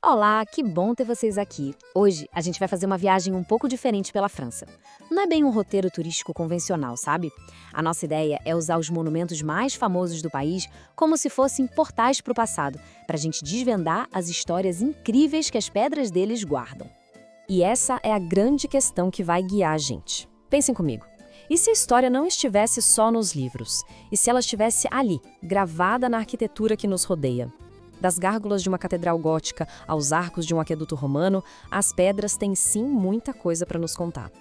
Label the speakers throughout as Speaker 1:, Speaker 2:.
Speaker 1: Olá, que bom ter vocês aqui. Hoje a gente vai fazer uma viagem um pouco diferente pela França. Não é bem um roteiro turístico convencional, sabe? A nossa ideia é usar os monumentos mais famosos do país como se fossem portais para o passado, para a gente desvendar as histórias incríveis que as pedras deles guardam.
Speaker 2: E essa é a grande questão que vai guiar a gente. Pensem comigo. E se a história não estivesse só nos livros? E se ela estivesse ali, gravada na arquitetura que nos rodeia? Das gárgulas de uma catedral gótica aos arcos de um aqueduto romano, as pedras têm sim muita coisa para nos contar.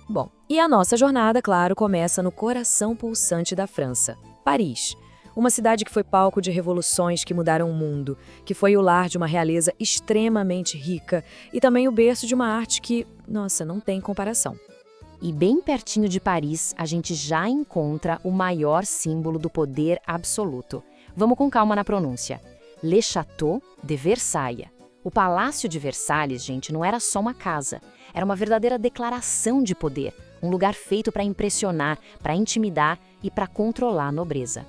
Speaker 2: Bom, e a nossa jornada, claro, começa no coração pulsante da França, Paris. Uma cidade que foi palco de revoluções que mudaram o mundo, que foi o lar de uma realeza extremamente rica e também o berço de uma arte que, nossa, não tem comparação.
Speaker 1: E bem pertinho de Paris, a gente já encontra o maior símbolo do poder absoluto. Vamos com calma na pronúncia. Le Château de Versailles. O Palácio de Versalhes, gente, não era só uma casa. Era uma verdadeira declaração de poder. Um lugar feito para impressionar, para intimidar e para controlar a nobreza.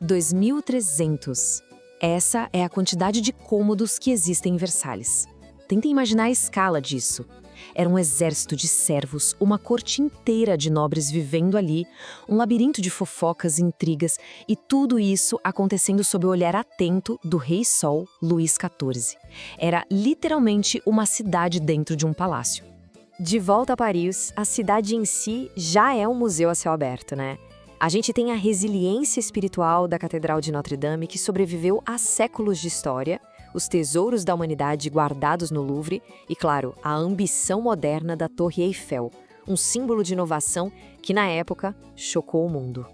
Speaker 2: 2.300. Essa é a quantidade de cômodos que existem em Versalhes. Tentem imaginar a escala disso. Era um exército de servos, uma corte inteira de nobres vivendo ali, um labirinto de fofocas e intrigas, e tudo isso acontecendo sob o olhar atento do Rei Sol, Luís XIV. Era literalmente uma cidade dentro de um palácio. De volta a Paris, a cidade em si já é um museu a céu aberto, né? A gente tem a resiliência espiritual da Catedral de Notre-Dame, que sobreviveu a séculos de história, os tesouros da humanidade guardados no Louvre e, claro, a ambição moderna da Torre Eiffel, um símbolo de inovação que, na época, chocou o mundo.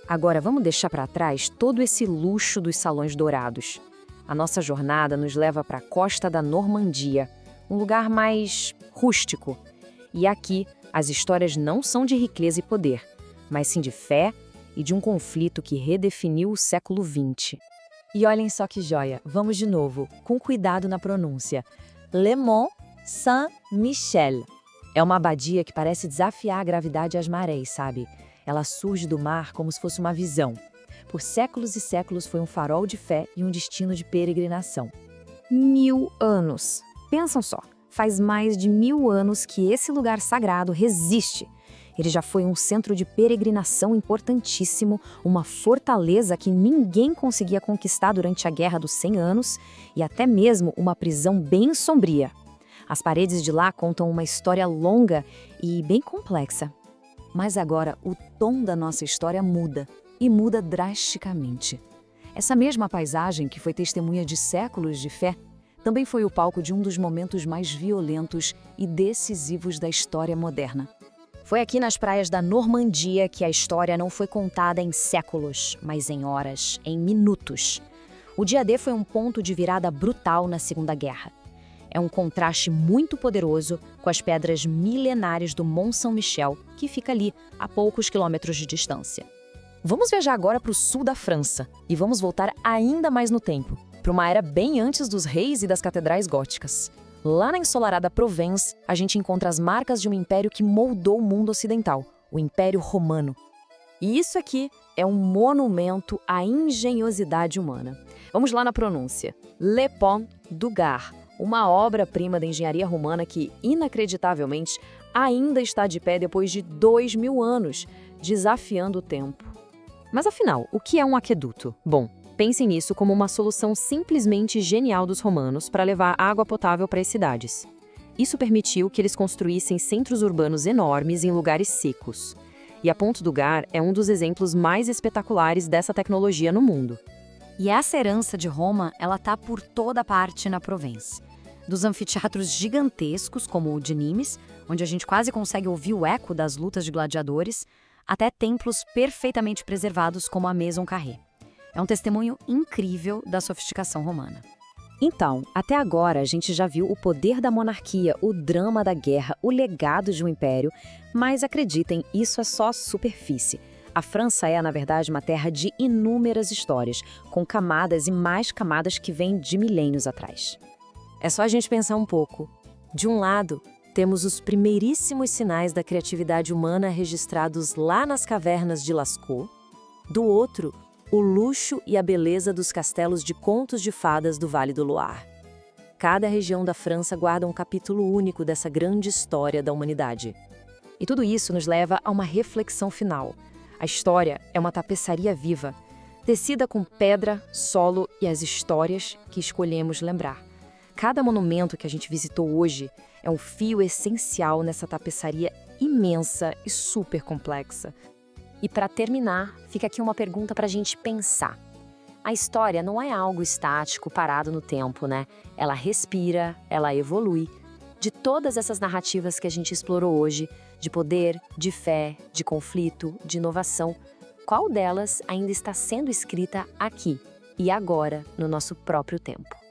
Speaker 2: Agora, vamos deixar para trás todo esse luxo dos salões dourados. A nossa jornada nos leva para a costa da Normandia, um lugar mais rústico. E aqui, as histórias não são de riqueza e poder, mas sim de fé e de um conflito que redefiniu o século XX. E olhem só que joia, vamos de novo, com cuidado na pronúncia. Le Mont Saint-Michel. É uma abadia que parece desafiar a gravidade e as marés, sabe? Ela surge do mar como se fosse uma visão. Por séculos e séculos foi um farol de fé e um destino de peregrinação. 1000 anos. Pensam só, faz mais de 1000 anos que esse lugar sagrado resiste. Ele já foi um centro de peregrinação importantíssimo, uma fortaleza que ninguém conseguia conquistar durante a Guerra dos 100 Anos e até mesmo uma prisão bem sombria. As paredes de lá contam uma história longa e bem complexa. Mas agora o tom da nossa história muda, e muda drasticamente. Essa mesma paisagem, que foi testemunha de séculos de fé, também foi o palco de um dos momentos mais violentos e decisivos da história moderna. Foi aqui nas praias da Normandia que a história não foi contada em séculos, mas em horas, em minutos. O dia D foi um ponto de virada brutal na Segunda Guerra. É um contraste muito poderoso com as pedras milenares do Mont Saint-Michel, que fica ali, a poucos quilômetros de distância. Vamos viajar agora para o sul da França e vamos voltar ainda mais no tempo, para uma era bem antes dos reis e das catedrais góticas. Lá na ensolarada Provence, a gente encontra as marcas de um império que moldou o mundo ocidental, o Império Romano. E isso aqui é um monumento à engenhosidade humana. Vamos lá na pronúncia. Le Pont du Gard, uma obra-prima da engenharia romana que, inacreditavelmente, ainda está de pé depois de 2000 anos, desafiando o tempo. Mas afinal, o que é um aqueduto? Bom, pensem nisso como uma solução simplesmente genial dos romanos para levar água potável para as cidades. Isso permitiu que eles construíssem centros urbanos enormes em lugares secos. E a Pont du Gard é um dos exemplos mais espetaculares dessa tecnologia no mundo.
Speaker 1: E essa herança de Roma, ela tá por toda parte na Provence. Dos anfiteatros gigantescos, como o de Nimes, onde a gente quase consegue ouvir o eco das lutas de gladiadores, até templos perfeitamente preservados como a Maison Carrée. É um testemunho incrível da sofisticação romana.
Speaker 2: Então, até agora a gente já viu o poder da monarquia, o drama da guerra, o legado de um império, mas acreditem, isso é só superfície. A França é, na verdade, uma terra de inúmeras histórias, com camadas e mais camadas que vêm de milênios atrás. É só a gente pensar um pouco. De um lado, temos os primeiríssimos sinais da criatividade humana registrados lá nas cavernas de Lascaux. Do outro, o luxo e a beleza dos castelos de contos de fadas do Vale do Loire.
Speaker 1: Cada região da França guarda um capítulo único dessa grande história da humanidade. E tudo isso nos leva a uma reflexão final. A história é uma tapeçaria viva, tecida com pedra, solo e as histórias que escolhemos lembrar. Cada monumento que a gente visitou hoje é um fio essencial nessa tapeçaria imensa e super complexa. E para terminar, fica aqui uma pergunta para a gente pensar. A história não é algo estático, parado no tempo, né? Ela respira, ela evolui. De todas essas narrativas que a gente explorou hoje, de poder, de fé, de conflito, de inovação, qual delas ainda está sendo escrita aqui e agora, no nosso próprio tempo?